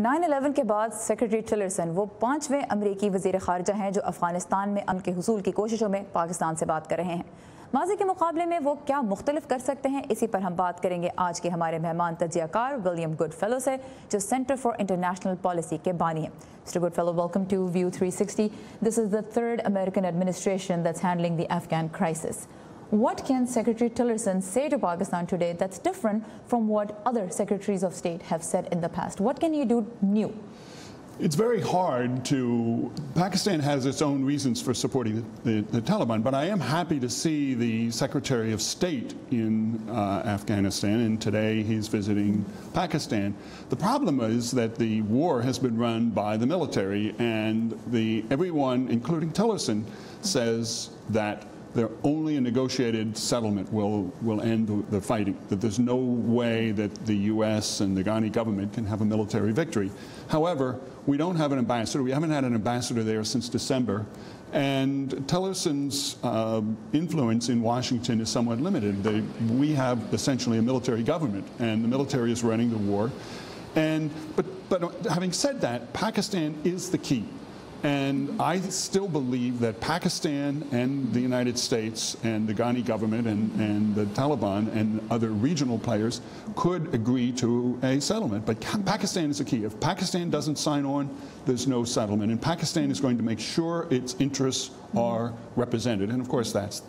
9/11 के बाद secretary Tillerson वो 5वें अमरीकी वज़ीर ख़ारिजा हैं जो अफ़गानिस्तान में अमन के हुसूल की कोशिशों में पाकिस्तान से बात कर रहे हैं। माज़ी के मुकाबले में वो क्या मुख्तलिफ कर सकते हैं, इसी पर हम बात करेंगे आज के हमारे मेहमान तज्ज़ियाकार विलियम गुडफेलो से, जो सेंटर फॉर इंटरनेशनल पॉलिसी के बानी हैं। Mr. Goodfellow, welcome to View 360. This is the third American administration that's handling the Afghan crisis. What can Secretary Tillerson say to Pakistan today that's different from what other secretaries of state have said in the past? What can you do new? It's very hard to. Pakistan has its own reasons for supporting the Taliban, but I am happy to see the Secretary of State in Afghanistan, and today he's visiting Pakistan. The problem is that the war has been run by the military, and everyone, including Tillerson, says that only a negotiated settlement will end the fighting, that there's no way that the U.S. and the Ghani government can have a military victory. However, we don't have an ambassador. We haven't had an ambassador there since December. And Tillerson's influence in Washington is somewhat limited. We have essentially a military government, and the military is running the war. But having said that, Pakistan is the key. And I still believe that Pakistan and the United States and the Ghani government and the Taliban and other regional players could agree to a settlement. But Pakistan is the key. If Pakistan doesn't sign on, there's no settlement. And Pakistan is going to make sure its interests are represented. And of course, that's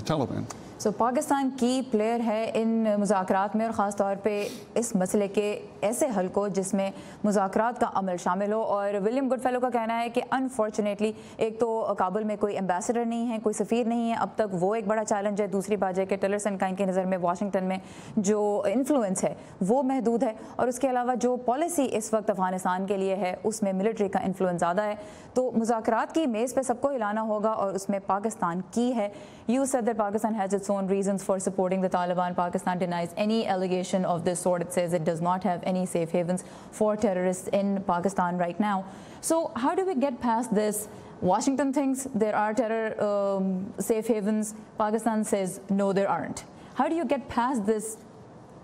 the Taliban. So Pakistan की player है इन मुज़ाकरात में, और ख़ास तौर पे इस मसले के ऐसे हल को जिसमें मुज़ाकरात का अमल शामिल हो। और विलियम गुडफेलो का कहना है कि अनफॉर्चुनेटली एक तो काबुल में कोई एम्बेसडर नहीं है, कोई सफ़ीर नहीं है अब तक, वो एक बड़ा चैलेंज है। दूसरी बात है कि टिलरसन का इनकी नज़र में वाशिंगटन में जो इन्फ्लुएंस है वो महदूद है, और उसके अलावा जो पॉलिसी इस वक्त अफ़गानिस्तान के लिए है उसमें मिलिट्री का इन्फ्लुएंस ज़्यादा है। तो मुज़ाकरात की मेज़ पर सबको हिलाना होगा, और उसमें पाकिस्तान की है। You said that Pakistan has its own reasons for supporting the Taliban. Pakistan denies any allegation of this sort. It says it does not have any safe havens for terrorists in Pakistan right now. So how do we get past this? Washington thinks there are terror safe havens. Pakistan says no, there aren't. How do you get past this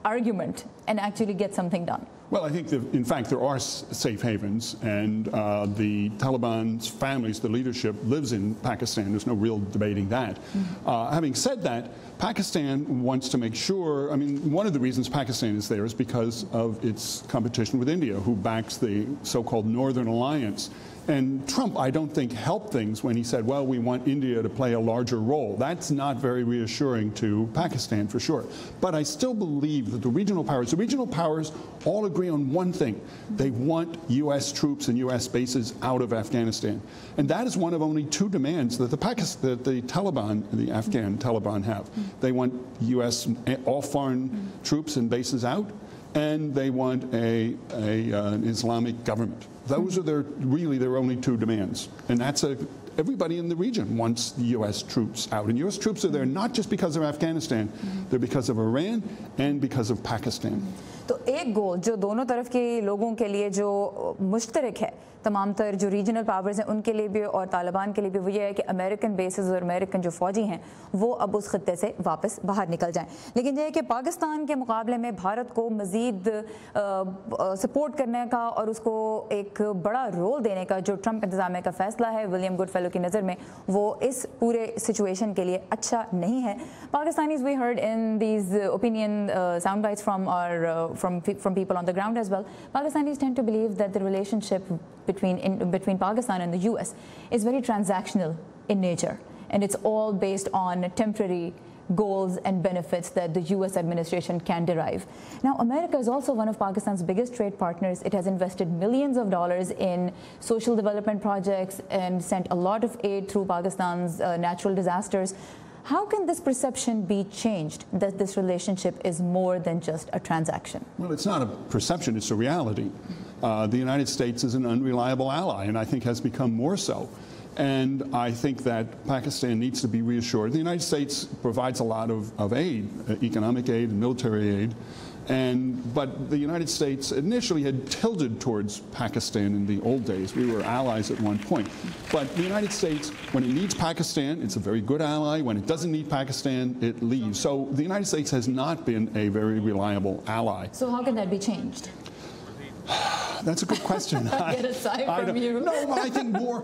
argument and actually get something done? Well, I think in fact there are safe havens, and the Taliban's families, the leadership, lives in Pakistan. There's no real debating that. Having said that, Pakistan wants to make sure, I mean, one of the reasons Pakistan is there is because of its competition with India, who backs the so-called Northern Alliance. And Trump, I don't think, helped things when he said, well, we want India to play a larger role. That's not very reassuring to Pakistan, for sure. But I still believe that the regional powers all agree on one thing. They want U.S. troops and U.S. bases out of Afghanistan. And that is one of only two demands that the Taliban, the Afghan Taliban have. They want U.S. all foreign troops and bases out, and they want an Islamic government. Those are really their only two demands. And that's everybody in the region wants the U.S. troops out. And U.S. troops are there not just because of Afghanistan, they're because of Iran and because of Pakistan. तो एक गोल जो दोनों तरफ के लोगों के लिए जो मुश्तरक है, तमाम तर जो रीजनल पावर्स हैं उनके लिए भी और तालिबान के लिए भी, वो ये है कि अमेरिकन बेसेस और अमेरिकन जो फ़ौजी हैं वो अब उस खत्ते से वापस बाहर निकल जाएं। लेकिन ये है कि पाकिस्तान के मुकाबले में भारत को मज़ीद सपोर्ट करने का और उसको एक बड़ा रोल देने का जो ट्रंप इंतज़ामिया का फ़ैसला है विलियम गुडफेलो की नज़र में, वो इस पूरे सिचुएशन के लिए अच्छा नहीं है। Pakistanis we heard in these opinion sound bites from people on the ground as well. Pakistanis tend to believe that the relationship between Pakistan and the US is very transactional in nature, and it's all based on temporary goals and benefits that the US administration can derive. Now, America is also one of Pakistan's biggest trade partners. It has invested millions of dollars in social development projects and sent a lot of aid through Pakistan's natural disasters. How can this perception be changed, that this relationship is more than just a transaction? Well, it's not a perception, it's a reality. The United States is an unreliable ally, and I think has become more so. And I think that Pakistan needs to be reassured. The United States provides a lot of aid, economic aid and military aid. But the United States initially had tilted towards Pakistan in the old days. We were allies at one point. But the United States, when it needs Pakistan, it's a very good ally. When it doesn't need Pakistan, it leaves. So the United States has not been a very reliable ally. So how can that be changed? That's a good question. Get a sign from you. No, I think war.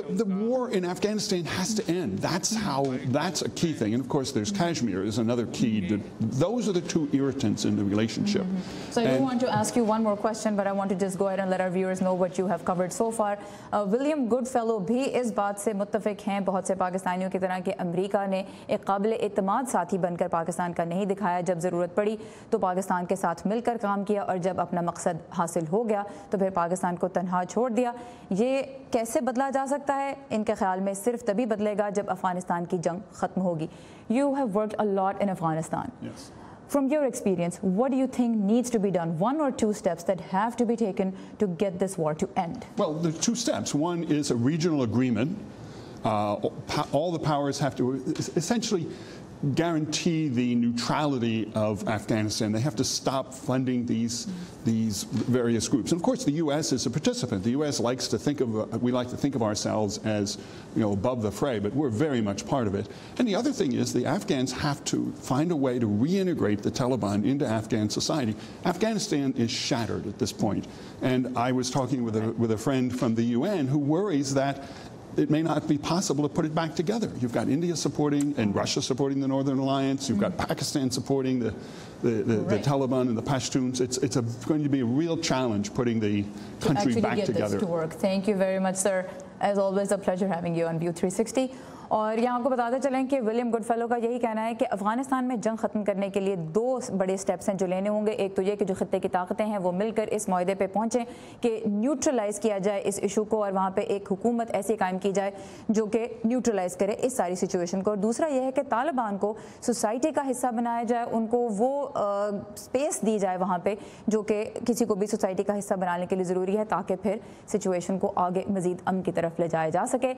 The war in Afghanistan has to end. That's a key thing. And of course, there's Kashmir is another key. Those are the two irritants in the relationship. So I do want to ask you one more question, but I want to just go ahead and let our viewers know what you have covered so far. William Goodfellow भी इस बात से मुत्तफिक हैं बहुत से पाकिस्तानियों की तरह कि अमेरिका ने एक काबिल एतमाद साथी बनकर पाकिस्तान का नहीं दिखाया। जब ज़रूरत पड़ी तो पाकिस्तान के साथ मिलकर काम किया और जब अपना मकसद हासिल हो गया तो फिर पाकिस्तान को तन्हा छोड़ दिया। ये कैसे बदला जा सकता है? इनके ख्याल में सिर्फ तभी बदलेगा जब अफगानिस्तान की जंग ख़त्म होगी। You have worked a lot in Afghanistan. Yes. From your experience, what do you think needs to be done? One or two steps that have to be taken to get this war to end? Well, there are two steps. One is a regional agreement. All the powers have to essentially guarantee the neutrality of Afghanistan. They have to stop funding these various groups. And of course, the U.S. is a participant. The U.S. likes to think of, we like to think of ourselves as, above the fray, but we're very much part of it. And the other thing is the Afghans have to find a way to reintegrate the Taliban into Afghan society. Afghanistan is shattered at this point. And I was talking with a friend from the UN who worries that it may not be possible to put it back together. You've got India supporting and Russia supporting the Northern Alliance. You've got Pakistan supporting the Taliban and the Pashtuns. It's going to be a real challenge putting the country back together. This to work. Thank you very much, sir. As always, a pleasure having you on View 360. और यहाँ आपको बताते चलें कि William Goodfellow का यही कहना है कि अफगानिस्तान में जंग ख़त्म करने के लिए दो बड़े स्टेप्स हैं जो लेने होंगे। एक तो ये कि जो खित्ते की ताकतें हैं वो मिलकर इस मुआहदे पे पहुँचें कि न्यूट्रलाइज़ किया जाए इस इशू को और वहाँ पे एक हुकूमत ऐसी कायम की जाए जो कि न्यूट्रलाइज़ करे इस सारी सिचुएशन को। और दूसरा यह है कि तालिबान को सोसाइटी का हिस्सा बनाया जाए, उनको वो स्पेस दी जाए वहाँ पर जो कि किसी को भी सोसाइटी का हिस्सा बनाने के लिए ज़रूरी है ताकि फिर सिचुएशन को आगे मज़ीद अमन की तरफ ले जाया जा सके।